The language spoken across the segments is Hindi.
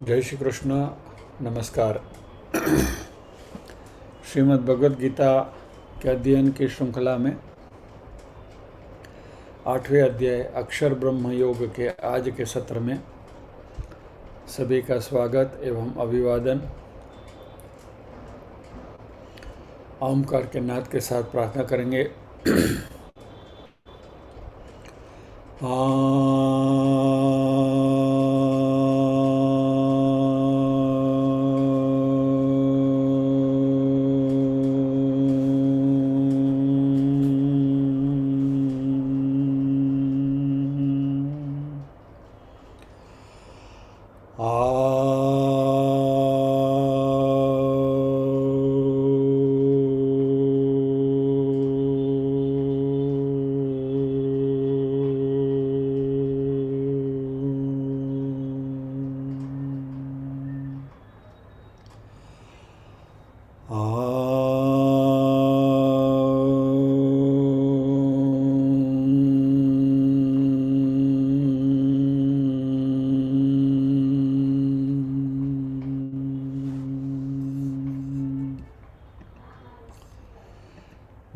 जय श्री कृष्ण। नमस्कार। श्रीमद् भगवद गीता के अध्ययन की श्रृंखला में 8वें अध्याय अक्षर ब्रह्म योग के आज के सत्र में सभी का स्वागत एवं अभिवादन। ओमकार के नाद के साथ प्रार्थना करेंगे।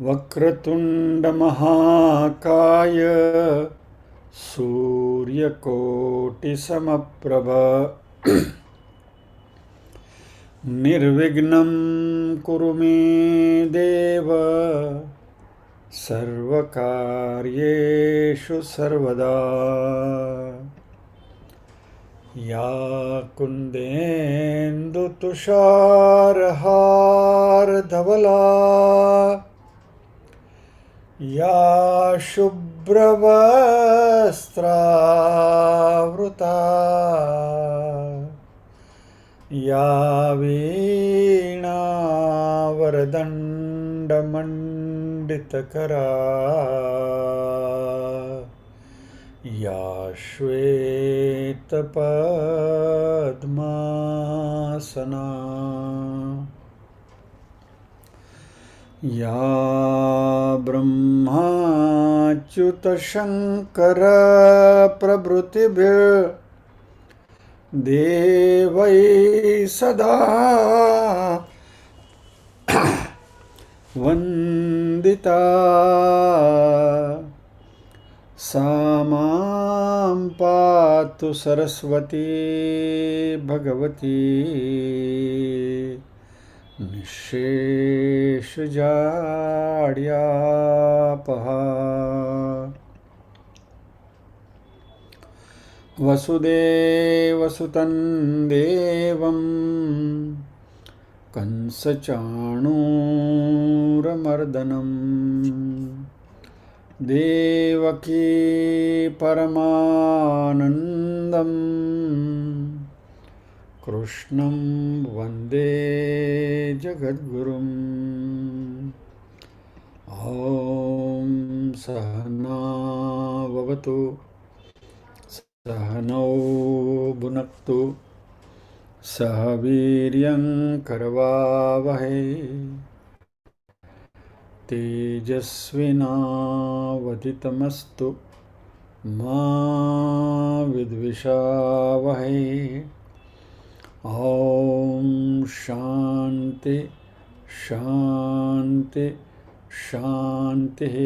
वक्रतुंड महाकाय सूर्यकोटि समप्रभ निर्विघ्नं कुरु मे देव सर्वकार्येषु सर्वदा। या कुन्देन्दु तुषारहारधवला या शुभ्रवस्त्रावृता या वीणावरदण्डमण्डितकरा या श्वेतपद्मासना या ब्रह्माच्युतशङ्करप्रभृतिभिर्देवैः सदा वन्दिता सा मां पातु सरस्वती भगवती निःशेषजाड्यापहा। वसुदेवसुतं देवं कंसचाणूरमर्दनं देवकी परमानन्दं कृष्णं वन्दे जगद्गुरुम्। ॐ सहना भवतु सहनौ भुनक्तु सह वीर्यं करवावहै तेजस्विनावधितमस्तु मा विद्विषावहै। ॐ शान्ति शान्ति शान्तिः।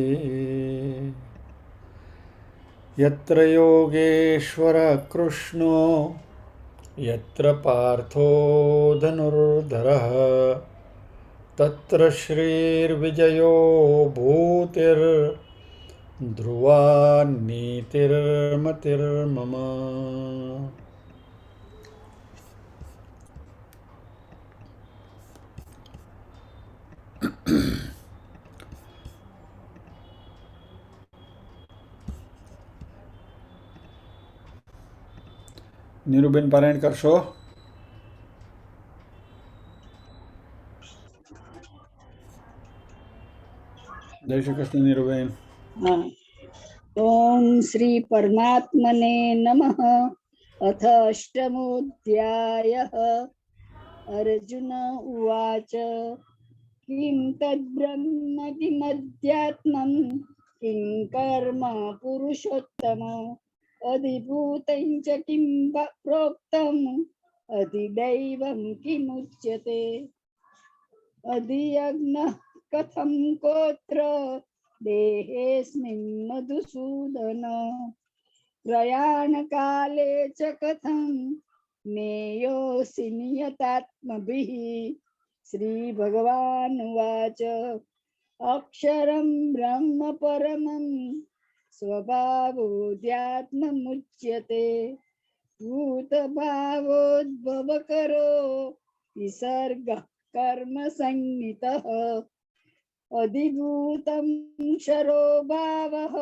यत्र योगेश्वर कृष्णो यत्र पार्थो धनुर्धरः तत्र श्रीर्विजयो भूतिर्ध्रुवा नीतिर्मतिर्मम। नीरूबेन पारायण करशो? जय श्री कृष्ण नीरूबेन। ओम श्री परमात्मने नमः। अथ अष्टमोऽध्यायः। अर्जुन उवाच किं तद्ब्रह्म किमध्यात्मं किं कर्म पुरुषोत्तम अधिभूतं च किं प्रोक्तम् अधिदैवं किमुच्यते अधियज्ञः कथं कोत्र देहेऽस्मिन् मधुसूदन प्रयाणकाले च कथं ज्ञेयोऽसि नियतात्मभिः श्रीभगवानुवाच अक्षरं ब्रह्म परमं स्वभावोऽध्यात्ममुच्यते भूतभावोद्भवकरो विसर्गः कर्म संज्ञितः अधिभूतं क्षरो भावः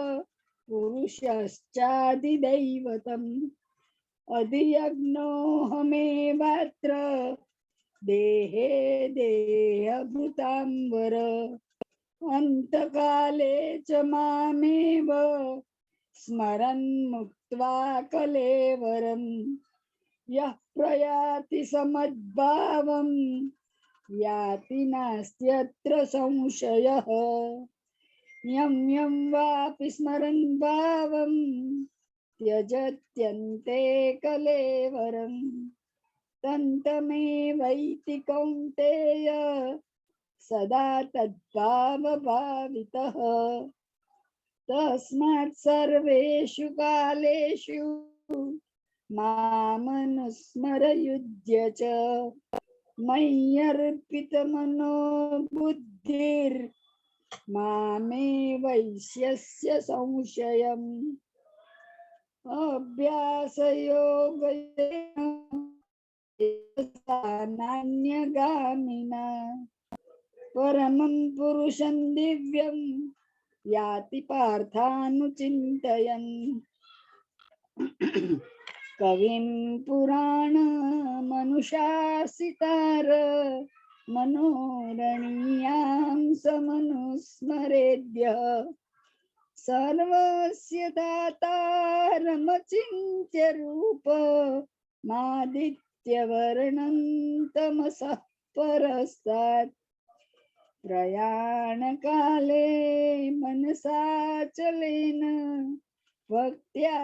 पुरुषश्चादिदैवतम् अधियज्ञोऽहमेवात्र देहे देहभृताम्बर अन्तकाले च मामेव स्मरन् मुक्त्वा कलेवरम् यः प्रयाति समद्भावं याति नास्त्यत्र संशयः यं यं वापि स्मरन् भावं त्यजत्यन्ते कलेवरम् तन्तमेवैति कौन्तेय सदा तद्भावभावितः तस्मात् सर्वेषु कालेषु मामनुस्मर युध्य च मय्यर्पितमनो बुद्धिर्मामे वैश्यस्य संशयम् अभ्यासयोगेन नान्यगामिना परमं पुरुषं दिव्यं याति पार्थानुचिन्तयन् कविं पुराणमनुशासितार मनोरणीयां समनुस्मरेद्य सर्वस्य दातारमचिन्त्य रूप मादित्यवर्णं तमसः परस्तात् प्रयाणकाले मनसाचलेन भक्त्या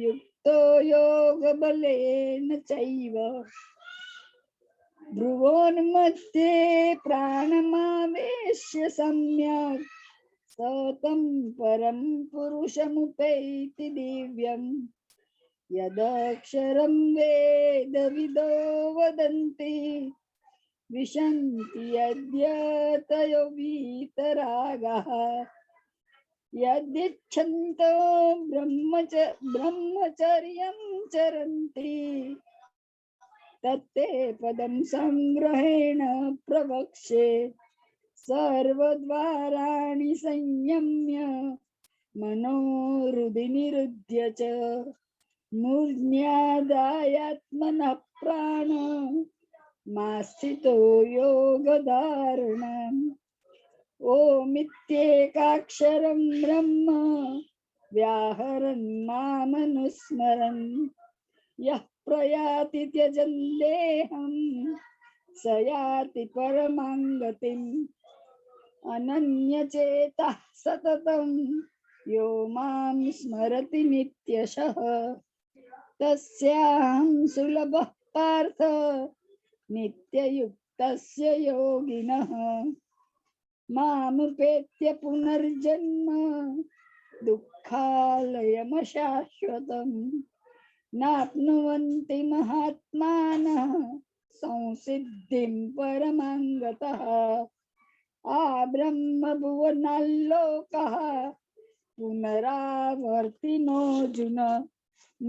युक्तो योगबलेन चैव भ्रुवोर्मध्ये प्राणमावेश्य सम्यक् सतं परं पुरुषमुपैति दिव्यम् यदक्षरं वेदविदो वदन्ति विशन्ति यद्यतयो वीतरागः यदिच्छन्तो ब्रह्मचर्यं चरन्ति तत्ते पदं संग्रहेण प्रवक्ष्ये सर्वद्वाराणि संयम्य मनोहृदि निरुध्य च मूर्ध्यादायात्मनः प्राण मास्थितो योगधारणम् ओमित्येकाक्षरं ब्रह्म व्याहरन् मामनुस्मरन् यः प्रयाति त्यजन् देहं स याति परमां गतिम् अनन्यचेतः सततं यो मां स्मरति नित्यशः तस्याहं सुलभः पार्थ नित्ययुक्तस्य योगिनः मामुपेत्य पुनर्जन्म दुःखालयमशाश्वतम् नाप्नुवन्ति महात्मानः संसिद्धिं परमां गतः आब्रह्मभुवनाल्लोकः पुनरावर्तिनोऽर्जुन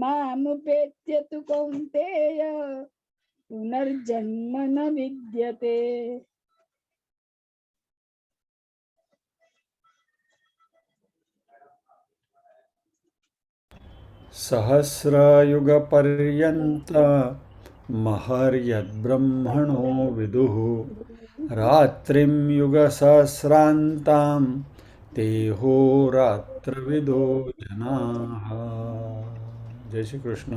मामुपेत्य तु कौन्तेय पुनर्जन्म न विद्यते। सहस्रयुगपर्यन्त महर्यद्ब्रह्मणो विदुः रात्रिं युगसहस्रान्तां तेहोरात्रविदो जनाः। जय श्री कृष्ण।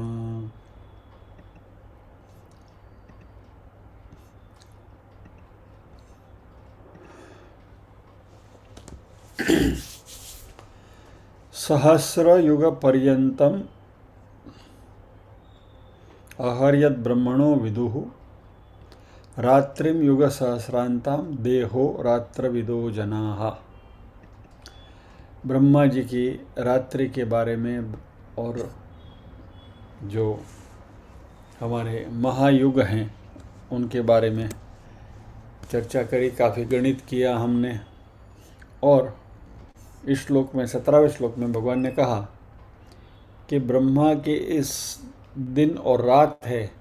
सहस्रयुगपर्यन्तं अहर्यत ब्रह्मणो विदुः रात्रिम युग सहस्रांताम देहो रात्रविदो जनाः। ब्रह्मा जी की रात्रि के बारे में और जो हमारे महायुग हैं उनके बारे में चर्चा करी, काफ़ी गणित किया हमने। और इस श्लोक में 17वें श्लोक में भगवान ने कहा कि ब्रह्मा के इस दिन और रात है,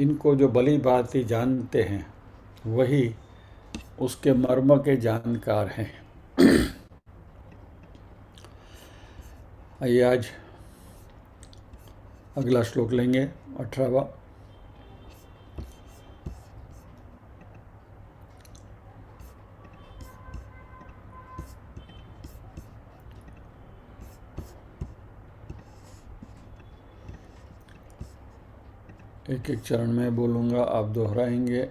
इनको जो भली भांति जानते हैं वही उसके मर्म के जानकार हैं। आइए आज अगला श्लोक लेंगे, 18वां। एक एक चरण में बोलूँगा, आप दोहराएंगे।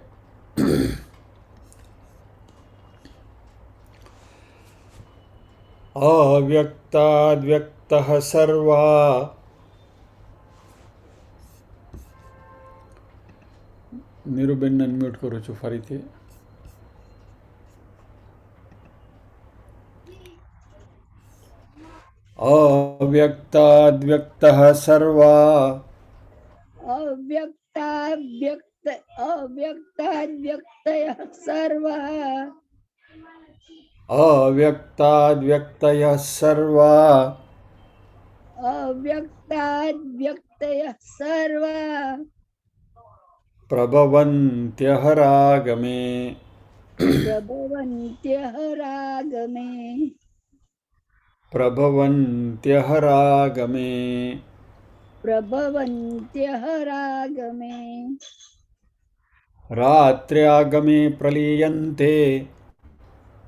अव्यक्ताद्व्यक्तः सर्वा नीरुबेन अनम्यूट करो છો ફરીથી। अव्यक्ताद्व्यक्तः सर्वा अव्यक्ताद्व्यक्तयः सर्वः अव्यक्ताद्व्यक्तयः सर्वा अव्यक्ताद्व्यक्तयः सर्वः प्रभवन्त्यहरागमे प्रभवन्त्यहरागमे प्रभवन्त्यहरागमे प्रभवन्त्यहरागमे रात्र्यागमे प्रलीयन्ते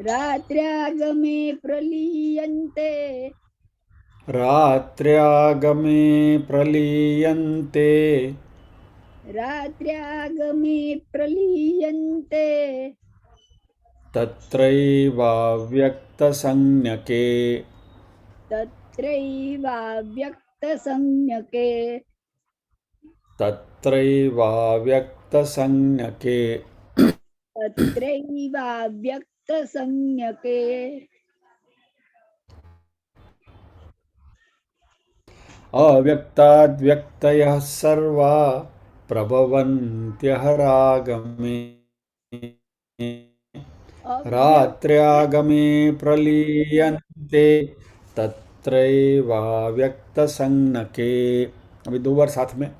रात्र्यागमे प्रलीयन्ते रात्र्यागमे प्रलीयन्ते रात्र्यागमे प्रलीयन्ते तत्रैवाव्यक्तसंज्ञके तत्रैवाव्यक्तसंज्ञके तत्रैवाव्यक्तसंज्ञके तत्रैवाव्यक्तसंज्ञके अव्यक्ताद्व्यक्तयः सर्वा प्रभवन्त्यहरागमे रात्र्यागमे प्रलीयन्ते तत्रैवाव्यक्तसंज्ञके। अभी 2 बार साथ में।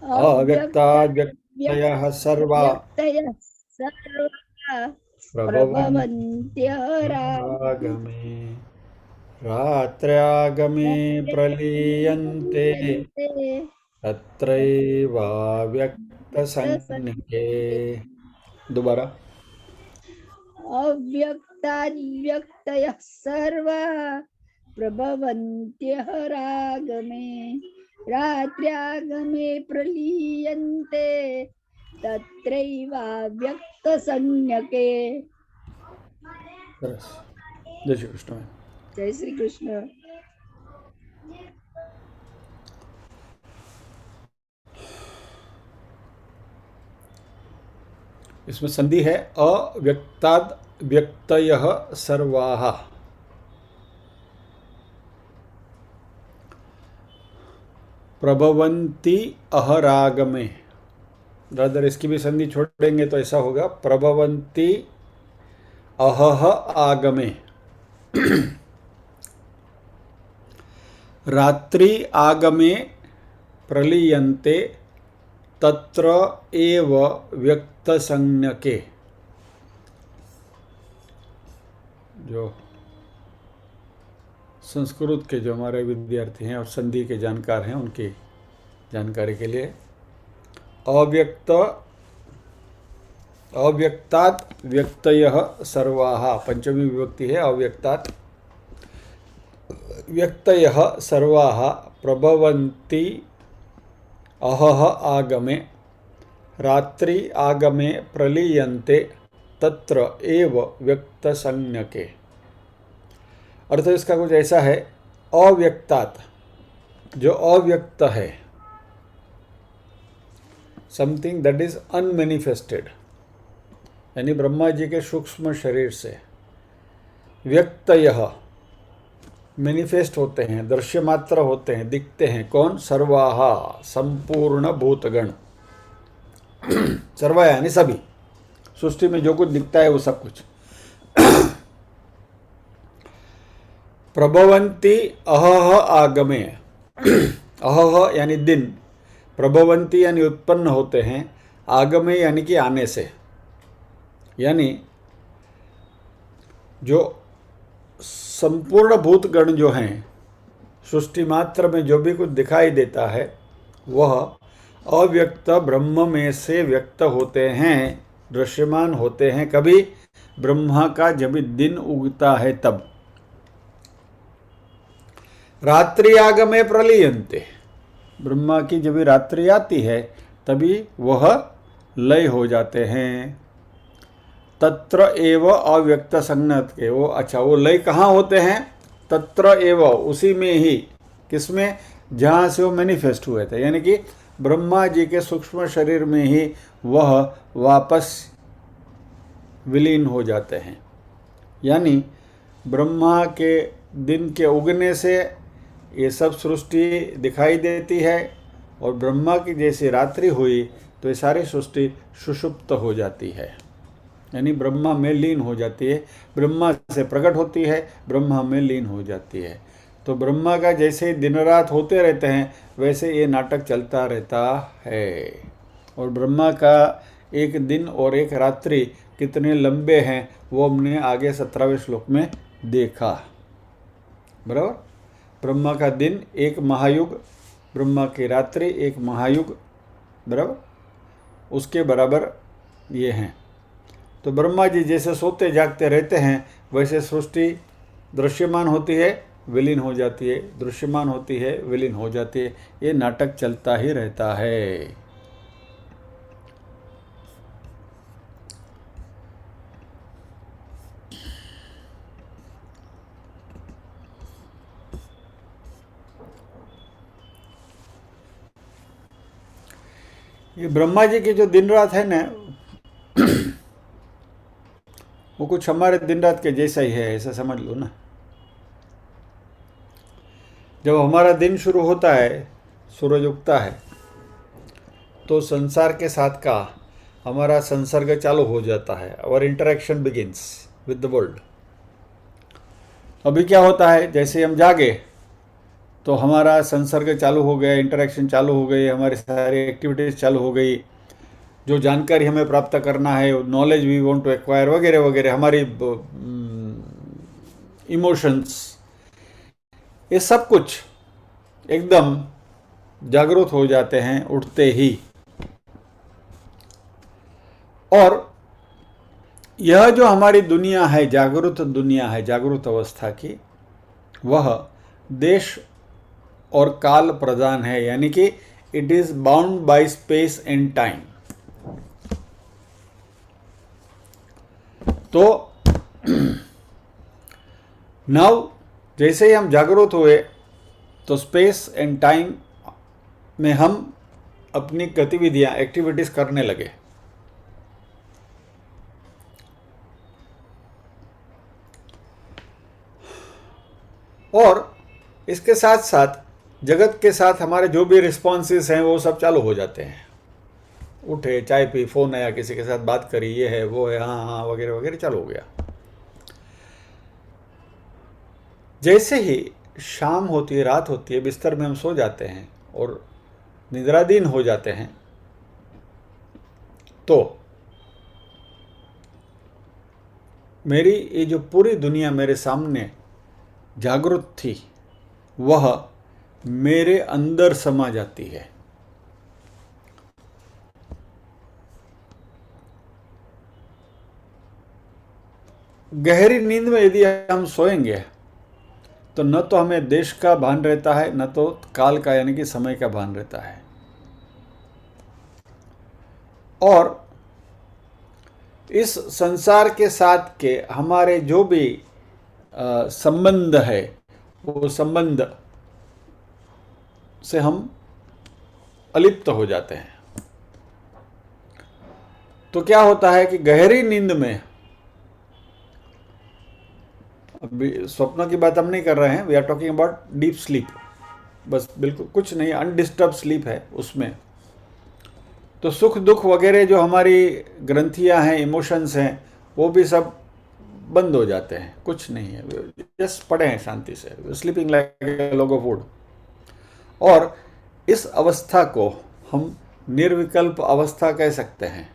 अव्यक्ताद्व्यक्तयः सर्वा व्यक्तयः सर्वः प्रभवन्त्यहरागमे रात्र्यागमे प्रलीयन्ते तत्रैवाव्यक्तसंज्ञके। दोबारा। अव्यक्ताद्व्यक्तयः सर्वः प्रभवन्त्यहरागमे रात्र्यागमे प्रलीयन्ते तत्रैवाव्यक्तसंज्ञके। सरस। जय श्री कृष्ण। जय श्री कृष्ण। इसमें संधि है अव्यक्ताद् व्यक्तयः सर्वाः। प्रभवन्ति अहरागमे। ब्रदर इसकी भी संधि छोड़ेंगे तो ऐसा होगा प्रभवन्ति अहह आगमे। रात्रि आगमे प्रलीयन्ते तत्र एव व्यक्तसंज्ञके। जो संस्कृत के जो हमारे विद्यार्थी हैं और संधि के जानकार हैं उनकी जानकारी के लिए अव्यक्तात् व्यक्तयः सर्वाः पंचमी विभक्ति है। अव्यक्तात् व्यक्तयः सर्वाः प्रभवन्ति अहह आगमे रात्रि आगमे प्रलीयन्ते तत्र एव व्यक्तसंज्ञके। अर्थ इसका कुछ ऐसा है, अव्यक्तात् जो अव्यक्त है समथिंग दैट इज अनमेनिफेस्टेड, यानी ब्रह्मा जी के सूक्ष्म शरीर से व्यक्त यह मैनिफेस्ट होते हैं, दृश्य मात्र होते हैं, दिखते हैं। कौन? सर्वाहा, संपूर्ण भूतगण। सर्वा यानी सभी, सृष्टि में जो कुछ दिखता है वो सब कुछ। प्रभवंती अहह आगमे, अहह यानी दिन, प्रभवंती यानी उत्पन्न होते हैं, आगमे यानी कि आने से, यानी जो संपूर्ण भूतगण जो हैं, सृष्टि मात्र में जो भी कुछ दिखाई देता है वह अव्यक्त ब्रह्म में से व्यक्त होते हैं, दृश्यमान होते हैं। कभी? ब्रह्मा का जब दिन उगता है तब। रात्रि आगमे प्रलीयन्ते, ब्रह्मा की जब रात्रि आती है तभी वह लय हो जाते हैं। तत्र एव अव्यक्त संज्ञक के, वो अच्छा वो लय कहाँ होते हैं? तत्र एव, उसी में ही। किसमें? जहाँ से वो मैनिफेस्ट हुए थे, यानी कि ब्रह्मा जी के सूक्ष्म शरीर में ही वह वापस विलीन हो जाते हैं। यानी ब्रह्मा के दिन के उगने से ये सब सृष्टि दिखाई देती है, और ब्रह्मा की जैसी रात्रि हुई तो ये सारी सृष्टि सुषुप्त हो जाती है, यानी ब्रह्मा में लीन हो जाती है। ब्रह्मा से प्रकट होती है, ब्रह्मा में लीन हो जाती है। तो ब्रह्मा का जैसे दिन रात होते रहते हैं वैसे ये नाटक चलता रहता है। और ब्रह्मा का एक दिन और एक रात्रि कितने लंबे हैं वो हमने आगे 17वें श्लोक में देखा, बराबर। ब्रह्मा का दिन एक महायुग, ब्रह्मा की रात्रि एक महायुग, बराबर, उसके बराबर ये हैं। तो ब्रह्मा जी जैसे सोते जागते रहते हैं वैसे सृष्टि दृश्यमान होती है, विलीन हो जाती है, दृश्यमान होती है, विलीन हो जाती है। ये नाटक चलता ही रहता है। ये ब्रह्मा जी की जो दिन रात है ना, वो कुछ हमारे दिन रात के जैसा ही है, ऐसा समझ लो ना। जब हमारा दिन शुरू होता है, सूरज उगता है, तो संसार के साथ का हमारा संसर्ग चालू हो जाता है। और interaction begins with the world. अभी क्या होता है, जैसे हम जागे तो हमारा संसर्ग चालू हो गया, इंटरेक्शन चालू हो गई, हमारी सारी एक्टिविटीज़ चालू हो गई। जो जानकारी हमें प्राप्त करना है, knowledge we want to acquire वगैरह वगैरह, हमारी इमोशंस, ये सब कुछ एकदम जागरूक हो जाते हैं उठते ही। और यह जो हमारी दुनिया है, जागरूक दुनिया है, जागरूक अवस्था की, वह देश और काल प्रधान है, यानी कि it is bound by space and time. तो नाउ जैसे ही हम जागरूक हुए तो स्पेस एंड टाइम में हम अपनी गतिविधियां, एक्टिविटीज करने लगे। और इसके साथ साथ जगत के साथ हमारे जो भी रिस्पॉन्सेस हैं वो सब चालू हो जाते हैं। उठे, चाय पी, फोन आया, किसी के साथ बात करी, ये है वो है, हाँ हाँ वगैरह वगैरह चालू हो गया। जैसे ही शाम होती है, रात होती है, बिस्तर में हम सो जाते हैं और निद्राधीन हो जाते हैं, तो मेरी ये जो पूरी दुनिया मेरे सामने जागरूक थी वह मेरे अंदर समा जाती है। गहरी नींद में यदि हम सोएंगे तो न तो हमें देश का भान रहता है, न तो काल का यानी कि समय का भान रहता है। और इस संसार के साथ के हमारे जो भी संबंध है, वो संबंध से हम अलिप्त हो जाते हैं। तो क्या होता है कि गहरी नींद में, अभी स्वप्न की बात हम नहीं कर रहे हैं, we are talking about deep sleep, बस बिल्कुल कुछ नहीं, अनडिस्टर्ब स्लीप है उसमें, तो सुख दुख वगैरह जो हमारी ग्रंथियां हैं, इमोशंस हैं, वो भी सब बंद हो जाते हैं, कुछ नहीं है, जस्ट पड़े हैं शांति से, sleeping like a log of would. और इस अवस्था को हम निर्विकल्प अवस्था कह सकते हैं।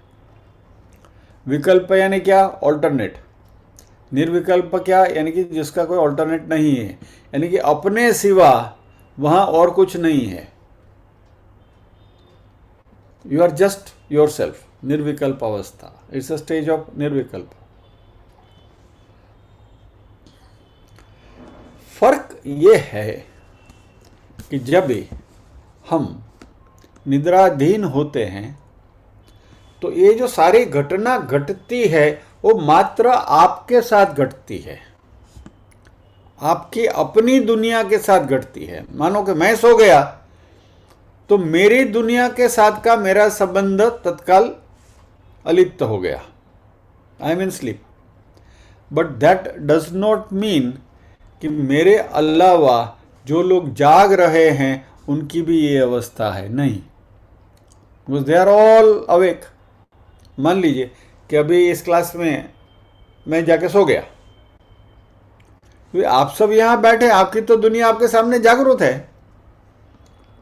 विकल्प यानी क्या? ऑल्टरनेट। निर्विकल्प क्या? यानी कि जिसका कोई ऑल्टरनेट नहीं है, यानी कि अपने सिवा वहां और कुछ नहीं है। You are just yourself. निर्विकल्प अवस्था, इट्स अ स्टेज ऑफ निर्विकल्प। फर्क ये है कि जब भी हम निद्राधीन होते हैं तो ये जो सारी घटना घटती है वो मात्र आपके साथ घटती है, आपकी अपनी दुनिया के साथ घटती है। मानो कि मैं सो गया तो मेरी दुनिया के साथ का मेरा संबंध तत्काल अलिप्त हो गया, I am in sleep. But that does not mean कि मेरे अलावा जो लोग जाग रहे हैं उनकी भी ये अवस्था है, नहीं, because they are all awake. मान लीजिए कि अभी इस क्लास में मैं जाके सो गया, आप सब यहां बैठे, आपकी तो दुनिया आपके सामने जागरूक है,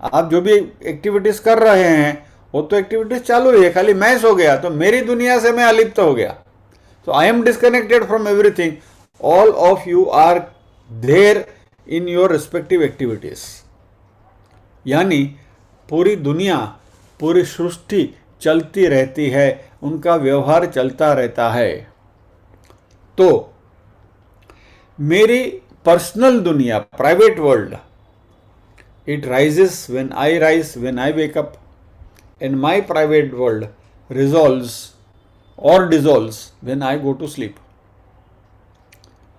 आप जो भी एक्टिविटीज कर रहे हैं वो तो एक्टिविटीज चालू ही है, खाली मैं सो गया तो मेरी दुनिया से मैं अलिप्त हो गया। So I am disconnected from everything. All of you are there in your respective activities. यानी पूरी दुनिया, पूरी सृष्टि चलती रहती है, उनका व्यवहार चलता रहता है। तो मेरी पर्सनल दुनिया, private world, it rises when I rise, when I wake up, and my private world resolves or dissolves when I go to sleep.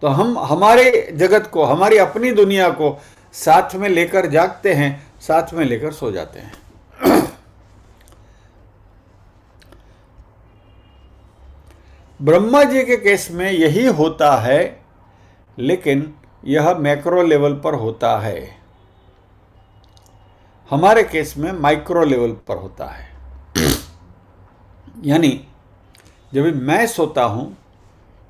तो हम हमारे जगत को, हमारी अपनी दुनिया को साथ में लेकर जागते हैं, साथ में लेकर सो जाते हैं। ब्रह्मा जी के केस में यही होता है, लेकिन यह मैक्रो लेवल पर होता है, हमारे केस में माइक्रो लेवल पर होता है। यानी जब मैं सोता हूं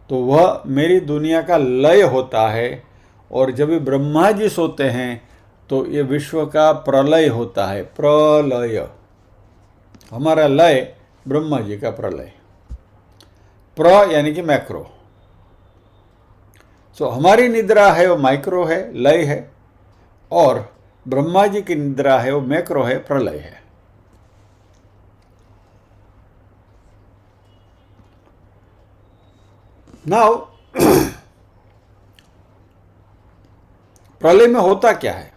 तो वह मेरी दुनिया का लय होता है, और जब ब्रह्मा जी सोते हैं तो ये विश्व का प्रलय होता है। प्रलय, हमारा लय, ब्रह्मा जी का प्रलय। प्र यानी कि मैक्रो। सो हमारी निद्रा है वो माइक्रो है, लय है, और ब्रह्मा जी की निद्रा है वो मैक्रो है, प्रलय है। नाउ प्रलय में होता क्या है?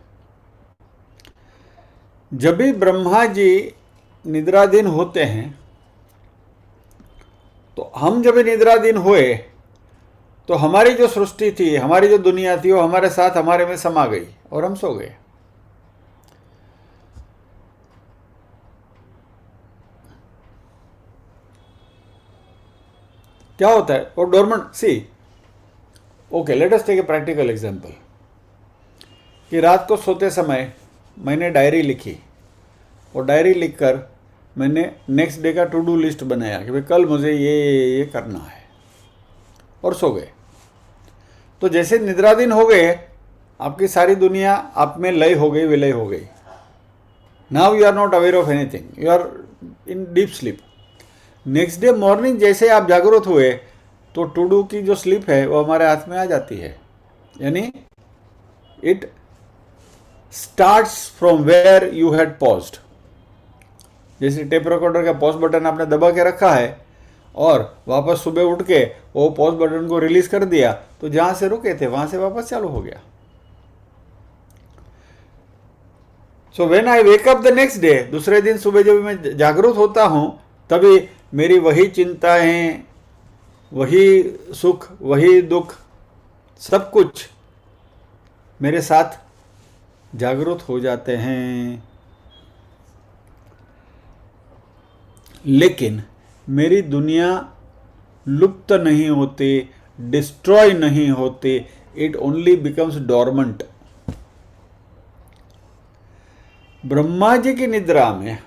जब भी ब्रह्मा जी निद्राधीन होते हैं तो हम जब निद्राधीन हुए तो हमारी जो सृष्टि थी, हमारी जो दुनिया थी, वो हमारे साथ हमारे में समा गई और हम सो गए। क्या होता है वो dormant? See, okay, let us take a practical example कि रात को सोते समय मैंने डायरी लिखी, और डायरी लिखकर मैंने नेक्स्ट डे का टू डू लिस्ट बनाया कि भाई कल मुझे ये करना है, और सो गए। तो जैसे निद्राधीन हो गए, आपकी सारी दुनिया आप में लय हो गई, विलय हो गई। Now you are not aware of anything, you are in deep sleep. Next day morning जैसे आप जागरूक हुए तो टू डू की जो स्लीप है वो हमारे हाथ में आ जाती है, यानी it starts from where you had paused. जैसे टेप रिकॉर्डर का पॉज बटन आपने दबा के रखा है और वापस सुबह उठ के वो पॉज बटन को रिलीज कर दिया तो जहां से रुके थे वहां से वापस चालू हो गया। So when I wake up the next day, दूसरे दिन सुबह जब मैं जागरूक होता हूं तभी मेरी वही चिंताएं, वही सुख, वही दुख, सब कुछ मेरे साथ जागरूक हो जाते हैं। लेकिन मेरी दुनिया लुप्त नहीं होती, डिस्ट्रॉय नहीं होती, it only becomes dormant. Brahma ji की निद्रा में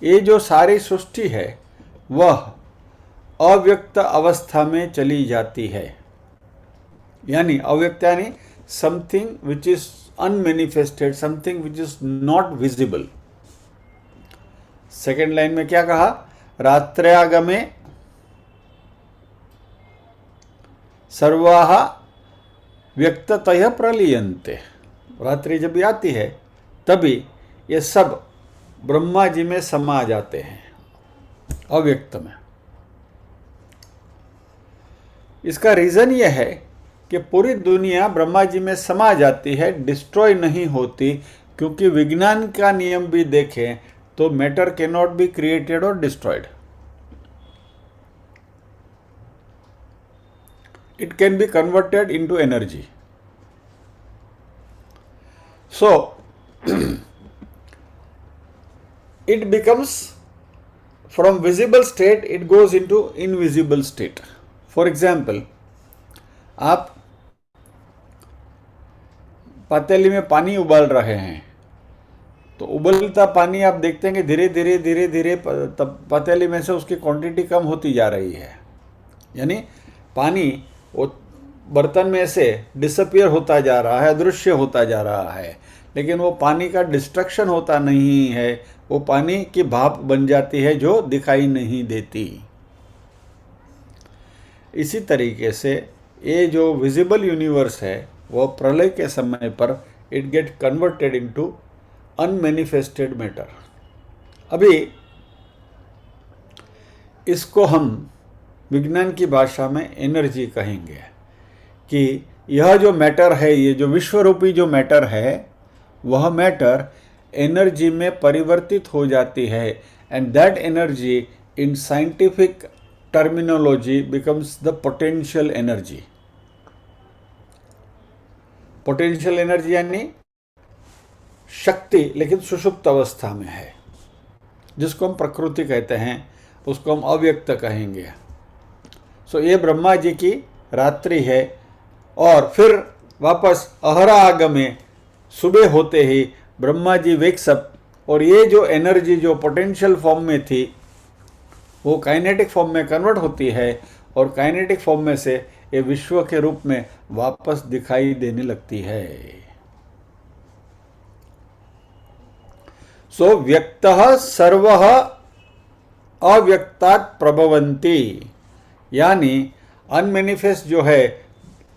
ये जो सारी सृष्टि है वह अव्यक्त अवस्था में चली जाती है। यानी अव्यक्त यानी something which is unmanifested, something which is not visible. Second line में क्या कहा? रात्र्यागमे सर्वाः व्यक्ततः प्रलीयन्ते। रात्रि जब भी आती है तभी ये सब ब्रह्मा जी में समा जाते हैं, अव्यक्त में। इसका रीजन यह है कि पूरी दुनिया ब्रह्मा जी में समा जाती है, डिस्ट्रॉय नहीं होती, क्योंकि विज्ञान का नियम भी देखें तो matter can not be created और destroyed, it can be converted into energy. So it becomes from visible state, it goes into invisible state. For example, आप पतीली में पानी उबाल रहे हैं तो उबलता पानी आप देखते हैं कि धीरे धीरे धीरे धीरे पतीली में से उसकी क्वांटिटी कम होती जा रही है। यानी पानी वो बर्तन में से डिसअपियर होता जा रहा है, अदृश्य होता जा रहा है, लेकिन वो पानी का डिस्ट्रक्शन होता नहीं है, वो पानी की भाप बन जाती है जो दिखाई नहीं देती। इसी तरीके से ये जो विजिबल यूनिवर्स है वो प्रलय के समय पर it get converted into unmanifested matter. अभी इसको हम विज्ञान की भाषा में एनर्जी कहेंगे कि यह जो मैटर है, ये जो विश्वरूपी जो मैटर है, वह मैटर एनर्जी में परिवर्तित हो जाती है, and that energy in scientific terminology becomes the potential energy. Potential energy यानी शक्ति, लेकिन सुषुप्त अवस्था में है, जिसको हम प्रकृति कहते हैं, उसको हम अव्यक्त कहेंगे। सो ये ब्रह्मा जी की रात्रि है, और फिर वापस अहरागमे सुबह होते ही ब्रह्मा जी वेक्स अप, और ये जो एनर्जी जो पोटेंशियल फॉर्म में थी वो काइनेटिक फॉर्म में कन्वर्ट होती है, और काइनेटिक फॉर्म में से ये विश्व के रूप में वापस दिखाई देने लगती है। सो व्यक्तः सर्वः अव्यक्तात् प्रभवन्ति, यानी अनमैनिफेस्ट जो है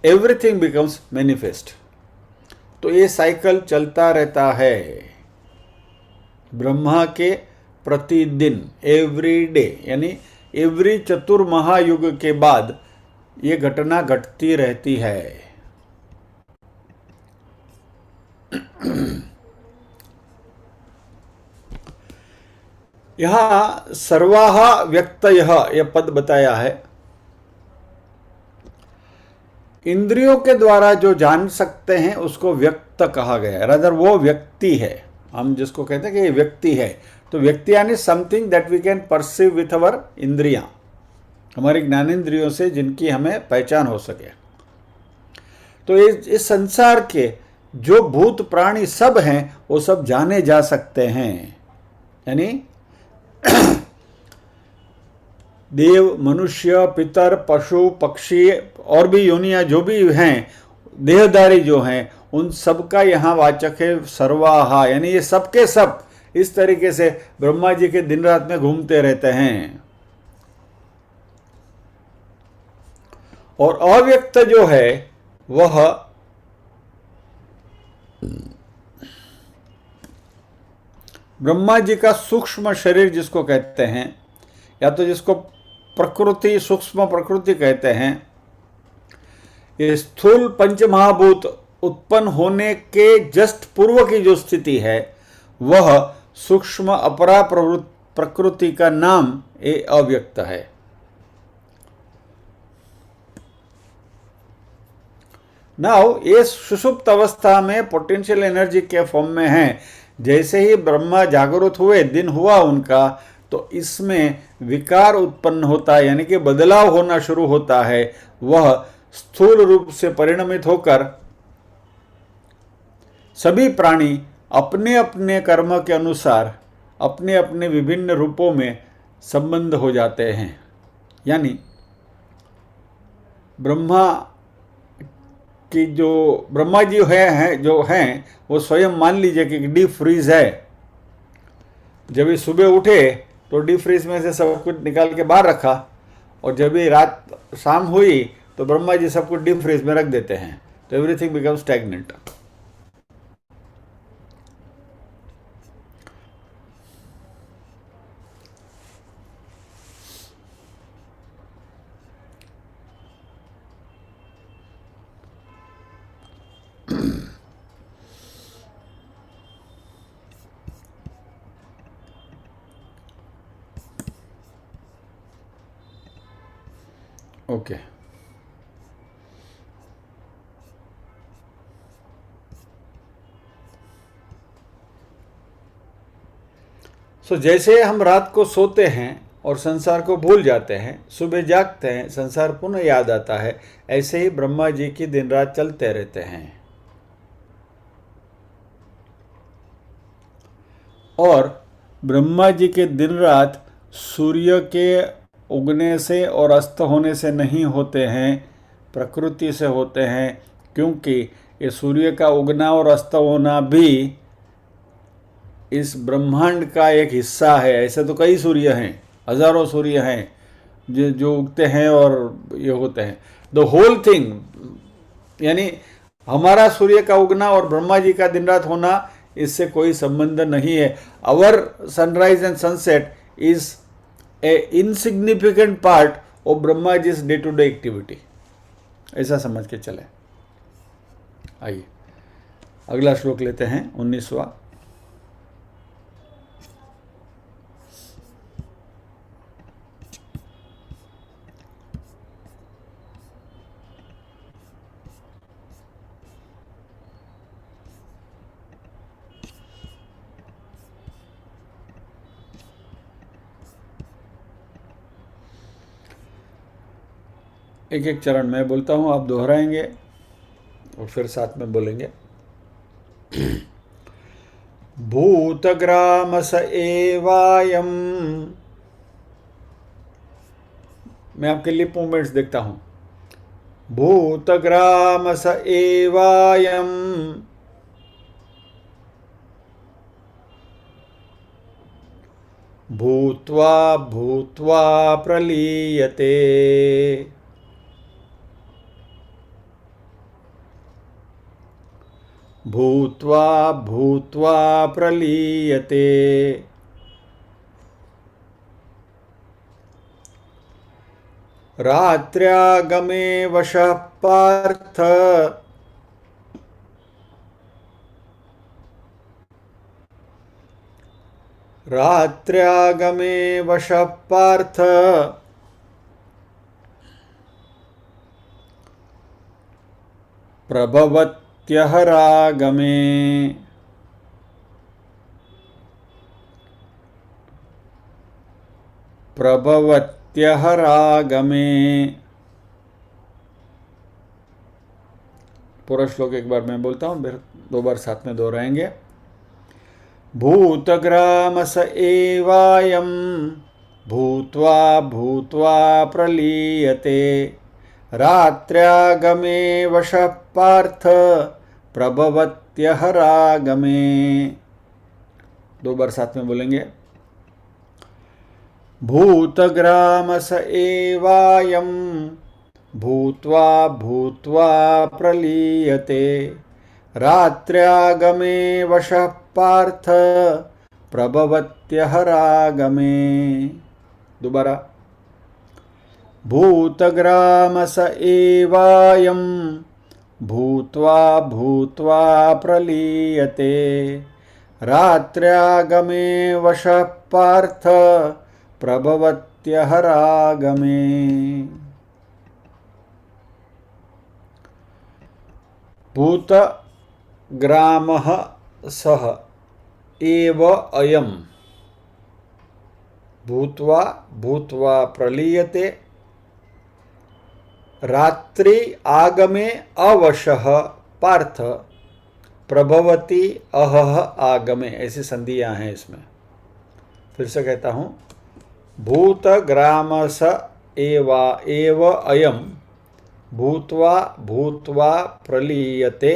एवरीथिंग बिकम्स मैनिफेस्ट। तो ये साइकिल चलता रहता है ब्रह्मा के प्रतिदिन, एवरी डे, यानी एवरी चतुर्महायुग के बाद ये घटना घटती रहती है। यहां सर्वाः व्यक्तयः यह पद बताया है। इंद्रियों के द्वारा जो जान सकते हैं उसको व्यक्त कहा गया है, रादर वो व्यक्ति है। हम जिसको कहते हैं कि ये व्यक्ति है, तो व्यक्ति यानी something that we can perceive with our इंद्रियां, हमारी ज्ञानेंद्रियों से जिनकी हमें पहचान हो सके। तो इस संसार के जो भूत प्राणी सब हैं वो सब जाने जा सकते हैं, यानी देव, मनुष्य, पितर, पशु, पक्षी और भी योनियां जो भी हैं, देहधारी जो हैं, उन सबका यहाँ वाचक है सर्वाहा, यानी ये सब के सब इस तरीके से ब्रह्मा जी के दिन रात में घूमते रहते हैं। और अव्यक्त जो है वह ब्रह्मा जी का सूक्ष्म शरीर जिसको कहते हैं, या तो जिसको प्रकृति, सूक्ष्म प्रकृति कहते हैं, ये स्थूल पंचमहाभूत उत्पन्न होने के जस्ट पूर्व की जो स्थिति है वह सूक्ष्म अपरा प्रकृति का नाम ये अव्यक्त है। नाउ ये सुषुप्त अवस्था में पोटेंशियल एनर्जी के फॉर्म में है। जैसे ही ब्रह्मा जागृत हुए, दिन हुआ उनका, तो इसमें विकार उत्पन्न होता है, यानी कि बदलाव होना शुरू होता है। वह स्थूल रूप से परिणमित होकर सभी प्राणी अपने अपने कर्म के अनुसार अपने अपने विभिन्न रूपों में संबंध हो जाते हैं। यानी ब्रह्मा जी जो हैं वो स्वयं मान लीजिए कि डीप फ्रीज है। जब ये सुबह उठे तो डीप फ्रीज में से सब कुछ निकाल के बाहर रखा, और जब ये रात शाम हुई तो ब्रह्मा जी सब कुछ डीप फ्रीज में रख देते हैं, तो everything becomes stagnant. Okay so जैसे हम रात को सोते हैं और संसार को भूल जाते हैं, सुबह जागते हैं, संसार पुनः याद आता है, ऐसे ही ब्रह्मा जी की दिन रात चलते रहते हैं। और ब्रह्मा जी के दिन रात सूर्य के उगने से और अस्त होने से नहीं होते हैं, प्रकृति से होते हैं, क्योंकि ये सूर्य का उगना और अस्त होना भी इस ब्रह्मांड का एक हिस्सा है। ऐसे तो कई सूर्य हैं, हजारों सूर्य हैं जो उगते हैं और ये होते हैं। द होल थिंग, यानी हमारा सूर्य का उगना और ब्रह्मा जी का दिन रात होना, इससे कोई संबंध नहीं है। Our sunrise and sunset is a insignificant part of Brahma ji day to day activity, ऐसा समझ के चले। आइए अगला श्लोक लेते हैं, 19वां। एक एक चरण में बोलता हूँ, आप दोहराएंगे और फिर साथ में बोलेंगे। भूतग्राम स एवायम, मैं आपके लिप मूवमेंट्स देखता हूँ। भूतग्राम स एवायम भूत्वा भूत्वा प्रलीयते। भूत्वा भूत्वा प्रलीयते। रात्र्यागमे वशः पार्थ, रात्र्यागमे वशः पार्थ, प्रभवत्यहरागमे। प्रभवत्यहरागमे। पूरा श्लोक एक बार मैं बोलता हूँ, फिर 2 बार साथ में दोहराएंगे। भूतग्राम स एवायम भूत्वा भूत्वा प्रलीयते। रात्र्यागमे वशः पार्थ प्रभवत्यहरागमे। 2 बार साथ में बोलेंगे। भूतग्राम स एवायम भूत्वा भूत्वा प्रलीयते। रात्र्यागमे वशः पार्थ प्रभवत्यहरागमे। दोबारा। भूतग्राम स एवायम भूत्वा भूत्वा प्रलीयते। रात्र्यागमे वशः पार्थ प्रभवत्यहरागमे। भूतग्रामः सः एव अयम् भूत्वा भूत्वा प्रलीयते, रात्रि आगमे अवशः पार्थ प्रभवती अहह आगमे, ऐसी संधियां हैं इसमें। फिर से कहता हूं, भूत ग्रामस एवा एव अयम भूत्वा भूत्वा प्रलीयते,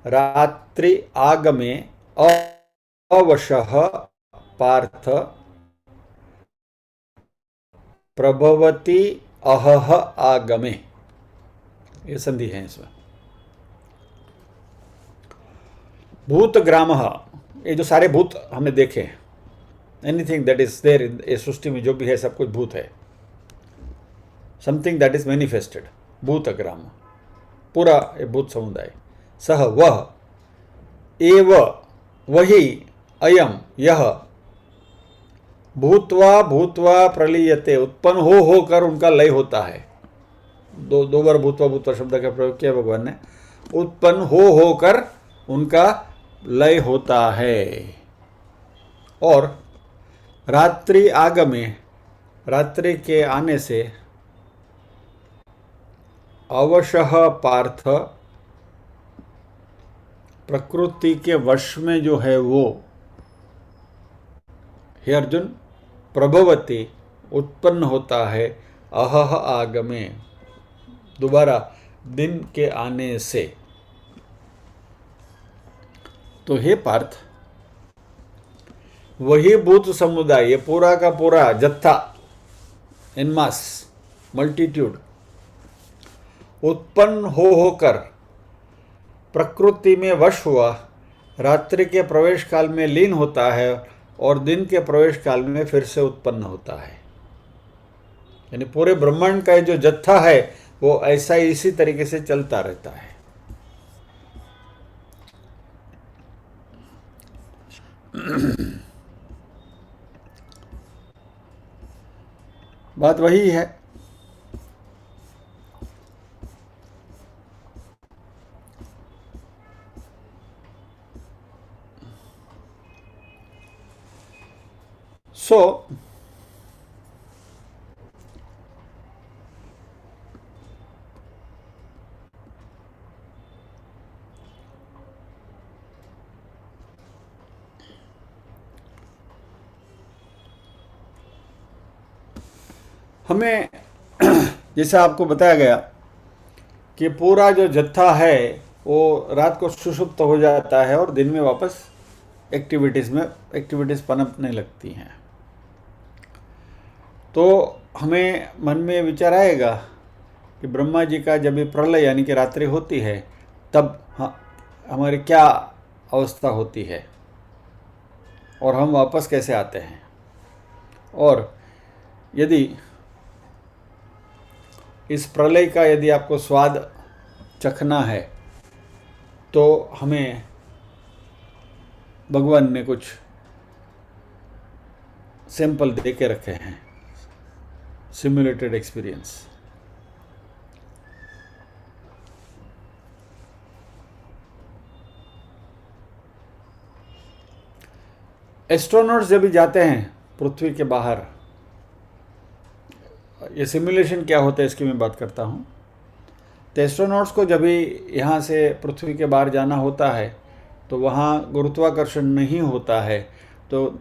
रात्रि आगमे अवशः पार्थ प्रभवती अहह आगमे, ये संधि है इसमें। भूत ग्रामः, ये जो सारे भूत हमने देखे, anything that is there in सृष्टि में जो भी है सब कुछ भूत है, समथिंग दैट इज मैनिफेस्टेड, भूत ग्राम, पूरा ये भूत समुदाय। सह वह, एव वही, अयम यह, भूत्वा भूत्वा प्रलीयते, उत्पन्न हो होकर उनका लय होता है। दो बार भूत्वा भूत्वा शब्द का प्रयोग किया भगवान ने। उत्पन्न हो होकर उनका लय होता है। और रात्रि आगमे, रात्रि के आने से, अवशः पार्थ, प्रकृति के वश में जो है वो, हे अर्जुन, प्रभवती उत्पन्न होता है, अहह आगमे दोबारा दिन के आने से। तो हे पार्थ, वही भूत समुदाय, ये पूरा का पूरा जत्था, इन मास, मल्टीट्यूड, उत्पन्न हो होकर प्रकृति में वश हुआ, रात्रि के प्रवेश काल में लीन होता है और दिन के प्रवेश काल में फिर से उत्पन्न होता है। यानी पूरे ब्रह्मांड का जो जत्था है वो ऐसा ही इसी तरीके से चलता रहता है। बात वही है। सो हमें जैसा आपको बताया गया कि पूरा जो जत्था है वो रात को सुषुप्त हो जाता है और दिन में वापस एक्टिविटीज़ पनपने लगती हैं। तो हमें मन में विचार आएगा कि ब्रह्मा जी का जब ये प्रलय यानी कि रात्रि होती है तब हमारी क्या अवस्था होती है और हम वापस कैसे आते हैं। और यदि इस प्रलय का यदि आपको स्वाद चखना है तो हमें भगवान ने कुछ सैंपल दे के रखे हैं, सिमुलेटेड एक्सपीरियंस। एस्ट्रोनॉट्स जब भी जाते हैं पृथ्वी के बाहर, ये सिमुलेशन क्या होता है इसकी मैं बात करता हूँ। तो एस्ट्रोनॉट्स को जब भी यहाँ से पृथ्वी के बाहर जाना होता है तो वहाँ गुरुत्वाकर्षण नहीं होता है, तो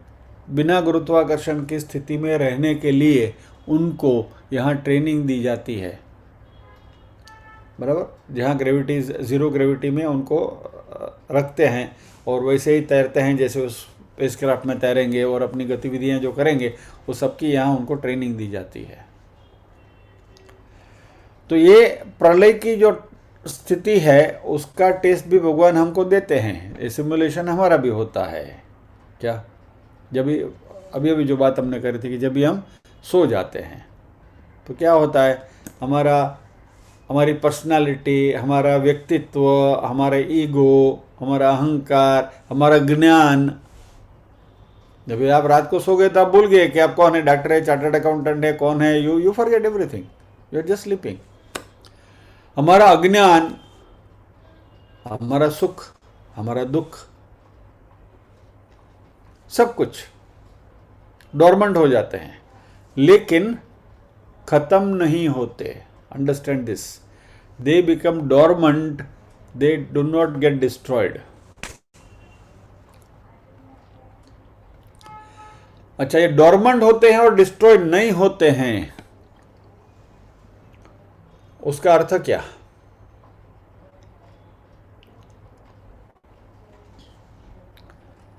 बिना गुरुत्वाकर्षण की स्थिति में रहने के लिए उनको यहाँ ट्रेनिंग दी जाती है, बराबर। जहाँ ग्रेविटी, ज़ीरो ग्रेविटी में उनको रखते हैं और वैसे ही तैरते हैं जैसे उस स्पेसक्राफ्ट में तैरेंगे और अपनी गतिविधियाँ जो करेंगे वो सबकी यहाँ उनको ट्रेनिंग दी जाती है। तो ये प्रलय की जो स्थिति है उसका टेस्ट भी भगवान हमको देते हैं। ये सिमुलेशन हमारा भी होता है क्या, जब भी अभी जो बात हमने करी थी कि जब भी हम सो जाते हैं तो क्या होता है, हमारी पर्सनालिटी, हमारा व्यक्तित्व, हमारा ईगो, हमारा अहंकार, हमारा ज्ञान, जब आप रात को सो गए तो आप भूल गए कि आप कौन है, डॉक्टर है, चार्टर्ड अकाउंटेंट है, कौन है, you forget everything, you are just sleeping. हमारा अज्ञान, हमारा सुख, हमारा दुख, सब कुछ डॉर्मेंट हो जाते हैं, लेकिन खत्म नहीं होते। Understand this, they become dormant, they do not get destroyed. अच्छा, ये डॉर्मेंट होते हैं और डिस्ट्रॉयड नहीं होते हैं, उसका अर्थ क्या?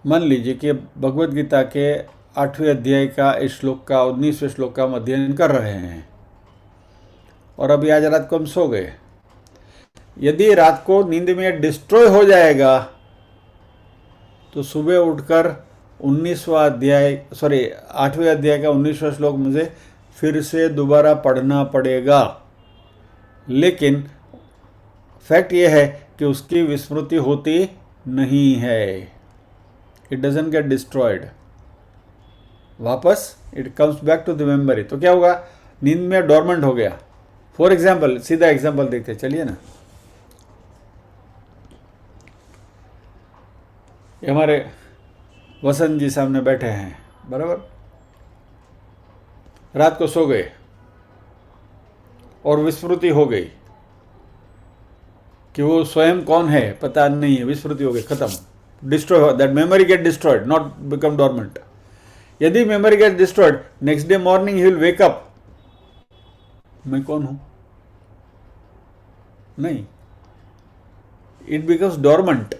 मान लीजिए कि भगवत गीता के 8वें अध्याय का इस श्लोक का 19वें श्लोक का हम अध्ययन कर रहे हैं और अभी आज रात को हम सो गए। यदि रात को नींद में डिस्ट्रॉय हो जाएगा तो सुबह उठकर 8वें अध्याय का 19वां श्लोक मुझे फिर से दोबारा पढ़ना पड़ेगा। लेकिन फैक्ट यह है कि उसकी विस्मृति होती नहीं है, इट डजंट गेट डिस्ट्रॉयड, वापस it comes back to the memory. तो क्या होगा? नींद में डॉर्मेंट हो गया। फॉर एग्जाम्पल, सीधा एग्जाम्पल देखते चलिए ना। ये हमारे वसंत जी सामने बैठे हैं, बराबर। रात को सो गए और विस्मृति हो गई कि वो स्वयं कौन है पता नहीं है, विस्मृति हो गई, खत्म, destroy, that memory get destroyed, not become dormant. यदि memory get destroyed, next day morning he will wake up, मैं कौन हूं? नहीं, इट बिकम्स डॉर्मेंट,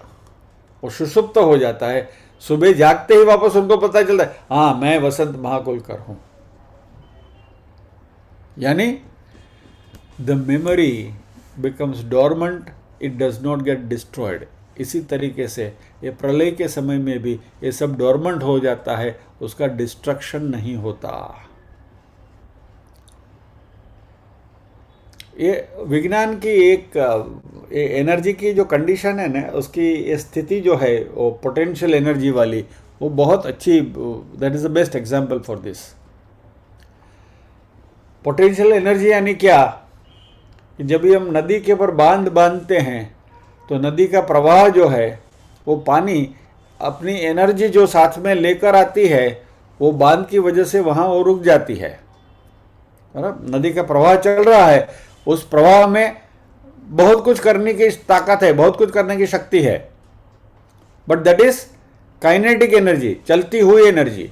वो सुषुप्त हो जाता है। सुबह जागते ही वापस उनको पता चलता है, हाँ मैं वसंत महाकुलकर हूं। यानी the memory becomes dormant, it does not get destroyed. इसी तरीके से ये प्रलय के समय में भी ये सब डॉर्मेंट हो जाता है, उसका डिस्ट्रक्शन नहीं होता। ये विज्ञान की एक एनर्जी की जो कंडीशन है ना, उसकी स्थिति जो है वो पोटेंशियल एनर्जी वाली, वो बहुत अच्छी, that is the best example for this. Potential energy यानी क्या? कि जब भी हम नदी के ऊपर बांध बांधते हैं तो नदी का प्रवाह जो है वो पानी अपनी एनर्जी जो साथ में लेकर आती है, वो बांध की वजह से वहाँ वो रुक जाती है। नदी का प्रवाह चल रहा है, उस प्रवाह में बहुत कुछ करने की ताकत है, बहुत कुछ करने की शक्ति है, but that is kinetic energy, चलती हुई एनर्जी,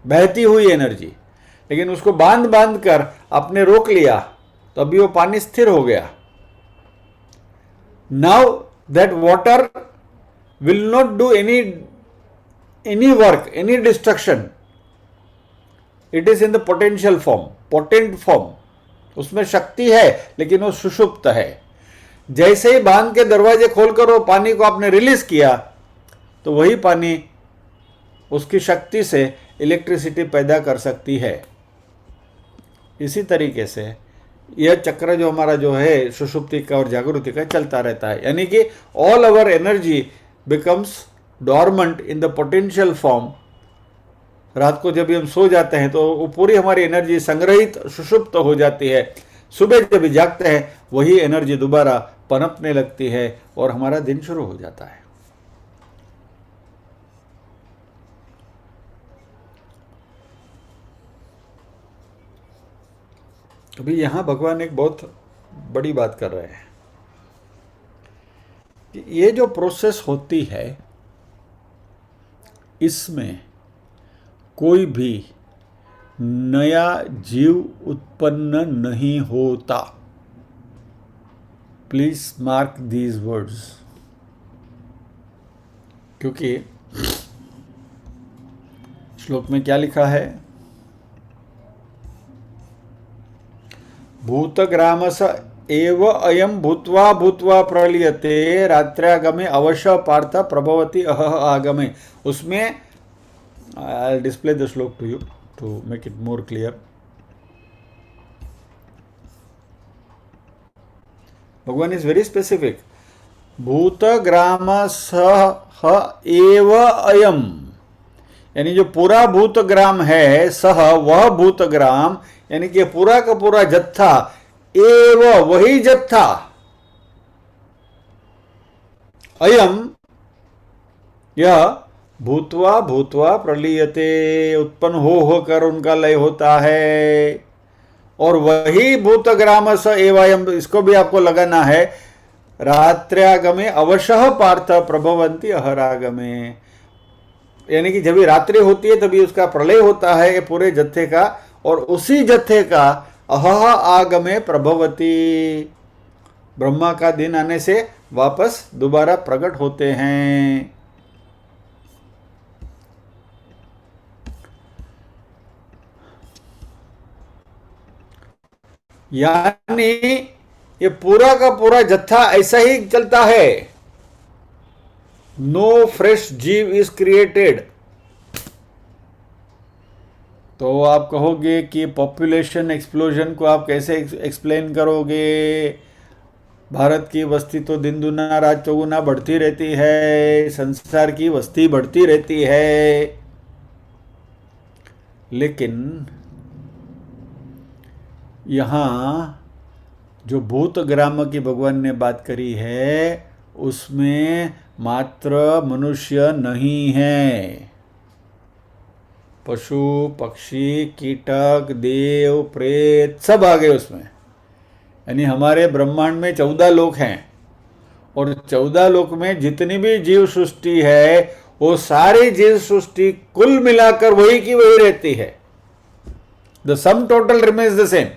बहती हुई एनर्जी। लेकिन उसको बांध बांध कर आपने रोक लिया तो अभी वो पानी स्थिर हो गया। Now that water will not do any work, any destruction, it is in the potential form, potent form, उसमें शक्ति है लेकिन वो सुषुप्त है। जैसे ही बांध के दरवाजे खोलकर वो पानी को आपने रिलीज किया तो वही पानी उसकी शक्ति से इलेक्ट्रिसिटी पैदा कर सकती है। इसी तरीके से यह चक्र जो हमारा जो है सुषुप्ति का और जागृति का चलता रहता है। यानी कि all our energy becomes dormant in the potential form. रात को जब हम सो जाते हैं तो वो पूरी हमारी एनर्जी संग्रहित सुषुप्त हो जाती है। सुबह जब जागते हैं वही एनर्जी दोबारा पनपने लगती है और हमारा दिन शुरू हो जाता है। अभी यहां भगवान एक बहुत बड़ी बात कर रहे हैं कि ये जो प्रोसेस होती है इसमें कोई भी नया जीव उत्पन्न नहीं होता। प्लीज मार्क दीज वर्ड्स, क्योंकि श्लोक में क्या लिखा है? भूतग्रामस एव अयम भूत्वा भूत्वा प्रलीयते रात्र्यागमे अवश्य पार्थ प्रभवति अहह आगमे। उसमें I'll display the श्लोक to you to make it more clear. भगवान is very specific. भूतग्रामस एव अयम, यानी जो पूरा भूतग्राम है, सह वह भूतग्राम, यानी कि पूरा का पूरा जत्था, एव वही जत्था, अयम यह भूतवा भूतवा प्रलीयते, उत्पन्न हो होकर उनका लय होता है। और वही भूतग्राम स एवं, इसको भी आपको लगाना है, रात्र्यागमे अवशः पार्थ प्रभवंती अहरागमे, यानी कि जब भी रात्रि होती है तभी उसका प्रलय होता है पूरे जत्थे का, और उसी जत्थे का अहह आगमे प्रभवती, ब्रह्मा का दिन आने से वापस दोबारा प्रकट होते हैं। यानी ये पूरा का पूरा जत्था ऐसा ही चलता है। नो फ्रेश जीव इज क्रिएटेड। तो आप कहोगे कि पॉपुलेशन एक्सप्लोजन को आप कैसे एक्सप्लेन करोगे? भारत की बस्ती तो दिन दुना रात चौगुना बढ़ती रहती है, संसार की बस्ती बढ़ती रहती है, लेकिन यहाँ जो भूत ग्राम की भगवान ने बात करी है उसमें मात्र मनुष्य नहीं है, पशु पक्षी कीटक देव प्रेत सब आ गए उसमें। यानी हमारे ब्रह्मांड में 14 लोक हैं, और 14 लोक में जितनी भी जीव सृष्टि है वो सारी जीव सृष्टि कुल मिलाकर वही की वही रहती है। The some total remains the same.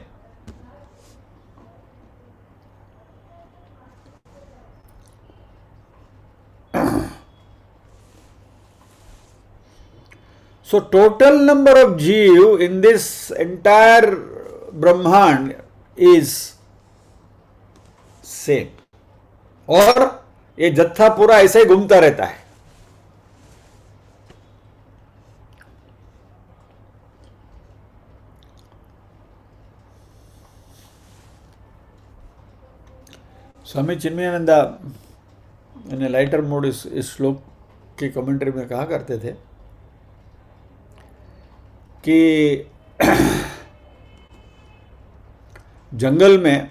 So total number of Jeev in this entire Brahmand is same, और ये जत्था पूरा ऐसे ही घूमता रहता है। स्वामी चिन्मयानंदा ने लाइटर मोड इस श्लोक की कमेंट्री में कहा करते थे कि जंगल में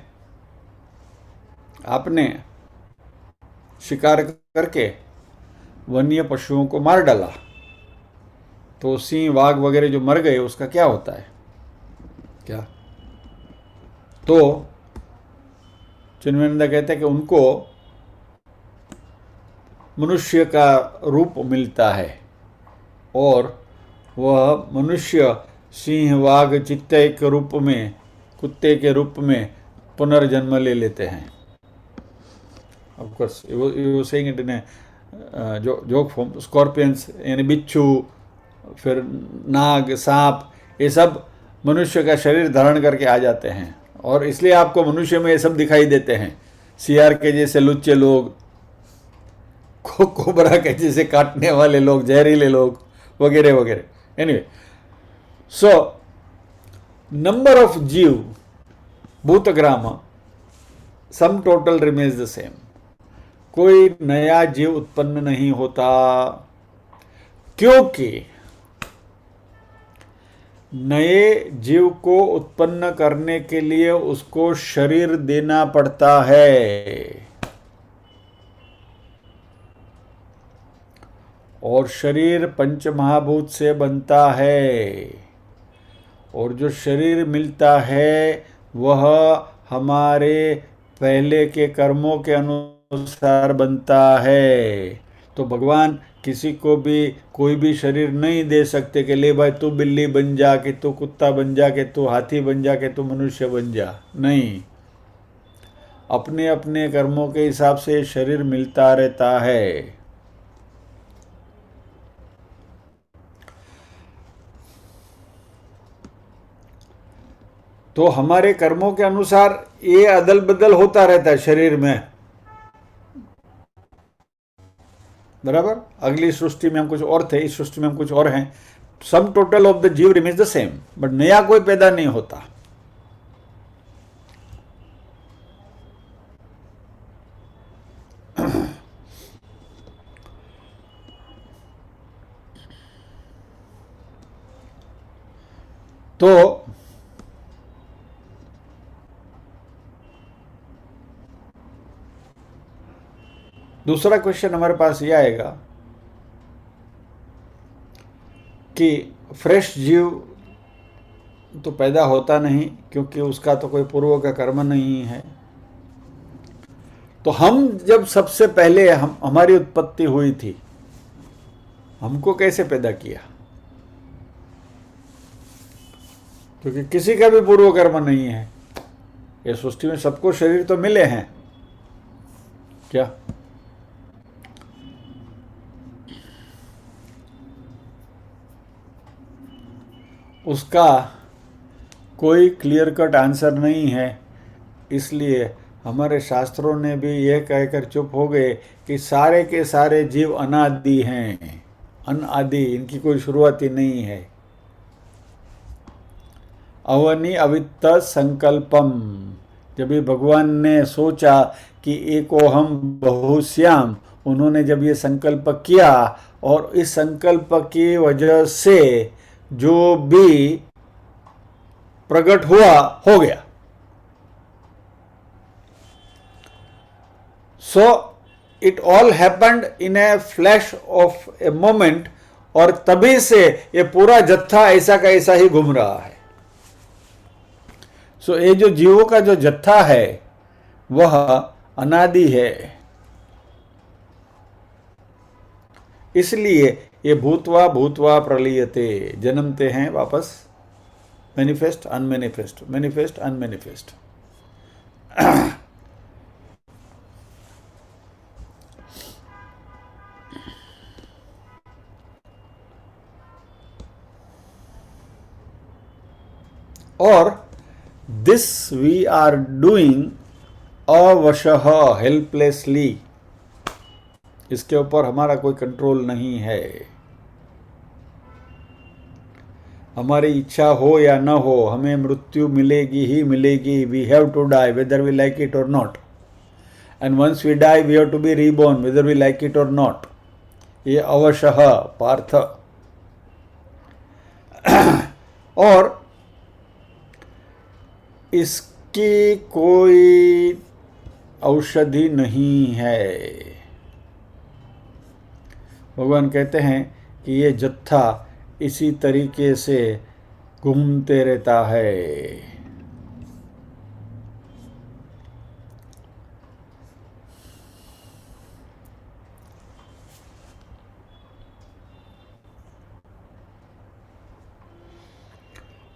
आपने शिकार करके वन्य पशुओं को मार डाला तो सिंह वाघ वगैरह जो मर गए उसका क्या होता है? क्या? तो चिन्मयानंद कहते हैं कि उनको मनुष्य का रूप मिलता है, और वह मनुष्य सिंह वाघ चित्ते के रूप में, कुत्ते के रूप में पुनर्जन्म ले लेते हैं। Of course you saying it in joke form. Scorpions यानी बिच्छू, फिर नाग, सांप, ये सब मनुष्य का शरीर धारण करके आ जाते हैं, और इसलिए आपको मनुष्य में ये सब दिखाई देते हैं। सियार के जैसे लुच्चे लोग, कोबरा के जैसे काटने वाले लोग, जहरीले लोग वगैरह वगैरह। एनीवे, सो नंबर ऑफ जीव भूतग्राम sum total remains the same. कोई नया जीव उत्पन्न नहीं होता, क्योंकि नए जीव को उत्पन्न करने के लिए उसको शरीर देना पड़ता है, और शरीर पंच महाभूत से बनता है, और जो शरीर मिलता है वह हमारे पहले के कर्मों के अनुसार बनता है। तो भगवान किसी को भी कोई भी शरीर नहीं दे सकते कि ले भाई तू बिल्ली बन जा, कि तू कुत्ता बन जा, कि तू हाथी बन जा, कि तू मनुष्य बन जा। नहीं, अपने अपने कर्मों के हिसाब से शरीर मिलता रहता है। तो हमारे कर्मों के अनुसार ये अदल बदल होता रहता है शरीर में, बराबर। अगली सृष्टि में हम कुछ और थे, इस सृष्टि में हम कुछ और हैं। सम टोटल ऑफ द जीव रिमेन्स द सेम, बट नया कोई पैदा नहीं होता। तो दूसरा क्वेश्चन हमारे पास ये आएगा कि फ्रेश जीव तो पैदा होता नहीं, क्योंकि उसका तो कोई पूर्व का कर्म नहीं है। तो हम जब सबसे पहले हमारी उत्पत्ति हुई थी, हमको कैसे पैदा किया? क्योंकि किसी का भी पूर्व कर्म नहीं है। ये सृष्टि में सबको शरीर तो मिले हैं क्या? उसका कोई क्लियर कट आंसर नहीं है। इसलिए हमारे शास्त्रों ने भी यह कहकर चुप हो गए कि सारे के सारे जीव अनादि हैं, अनादि, इनकी कोई शुरुआती नहीं है। अवनि अवित्त संकल्पम, जब ये भगवान ने सोचा कि एको हम बहुश्याम, उन्होंने जब ये संकल्प किया और इस संकल्प की वजह से जो भी प्रकट हुआ हो गया। So it all happened in A flash of a moment, और तभी से ये पूरा जत्था ऐसा का ऐसा ही घूम रहा है। सो ये जो जीवों का जो जत्था है वह अनादि है। इसलिए ये भूतवा भूतवा प्रलीयते, जन्मते हैं वापस, मैनिफेस्ट अनमैनिफेस्ट, मैनिफेस्ट अनमैनिफेस्ट। और दिस वी आर डूइंग अवशः, हेल्पलेसली। इसके ऊपर हमारा कोई कंट्रोल नहीं है। हमारी इच्छा हो या न हो, हमें मृत्यु मिलेगी ही मिलेगी। We have to die whether we like it or not, and once we die we have to be reborn whether we like it or not. ये अवशः पार्थ। और इसकी कोई औषधि नहीं है। भगवान कहते हैं कि ये जत्था इसी तरीके से घूमते रहता है।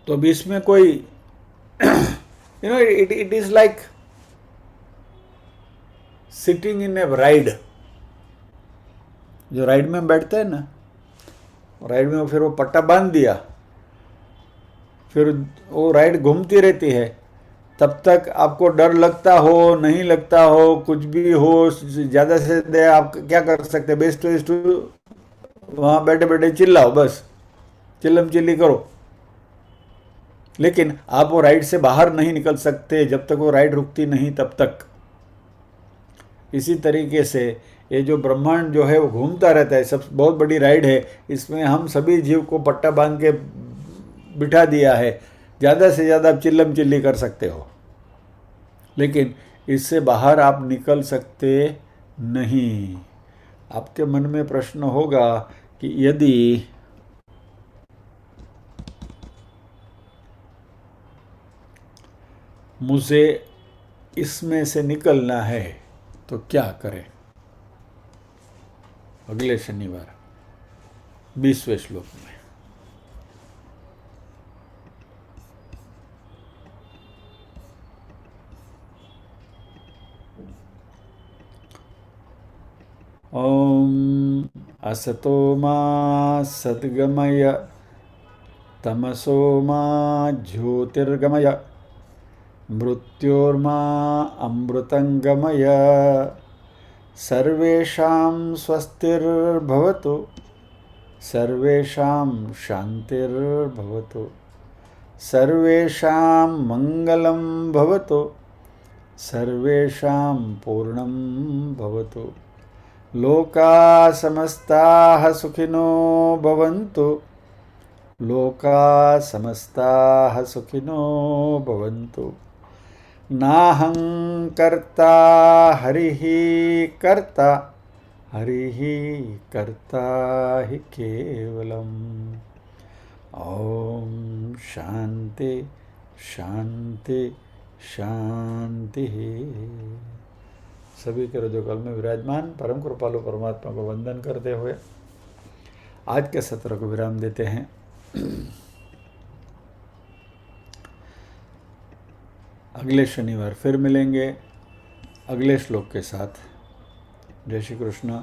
तो अब इसमें कोई it is like sitting in a ride। जो राइड में बैठते हैं ना, राइड में फिर वो पट्टा बांध दिया, फिर वो राइड घूमती रहती है। तब तक आपको डर लगता हो, नहीं लगता हो, कुछ भी हो, ज़्यादा से ज़्यादा आप क्या कर सकते हैं? बेस्ट टू वहाँ बैठे बैठे चिल्लाओ, बस चिल्लम चिल्ली करो। लेकिन आप वो राइड से बाहर नहीं निकल सकते जब तक वो राइड रुकती नहीं, तब तक। इसी तरीके से ये जो ब्रह्मांड जो है वो घूमता रहता है, सब बहुत बड़ी राइड है। इसमें हम सभी जीव को पट्टा बांध के बिठा दिया है। ज़्यादा से ज़्यादा आप चिल्लम चिल्ली कर सकते हो, लेकिन इससे बाहर आप निकल सकते नहीं। आपके मन में प्रश्न होगा कि यदि मुझे इसमें से निकलना है तो क्या करें? अगले शनिवार 20वें श्लोक में। ओम असतो मा सद्गमय तमसो मा ज्योतिर्गमय मृत्योर्मा अमृतंगमय सर्वेषां स्वस्तिर्भवतु सर्वेषां शांतिर्भवतु सर्वेषां मंगलं भवतु सर्वेषां पूर्णं भवतु लोका समस्ताः सुखिनो भवन्तु लोका समस्ताः सुखिनो भवन्तु नाहं कर्ता हरिः कर्ता हि केवलम्। ओम शांति शांति शांति। सभी के हृदय में विराजमान परम कृपालु परमात्मा को वंदन करते हुए आज के सत्र को विराम देते हैं। अगले शनिवार फिर मिलेंगे अगले श्लोक के साथ। जय श्री कृष्ण।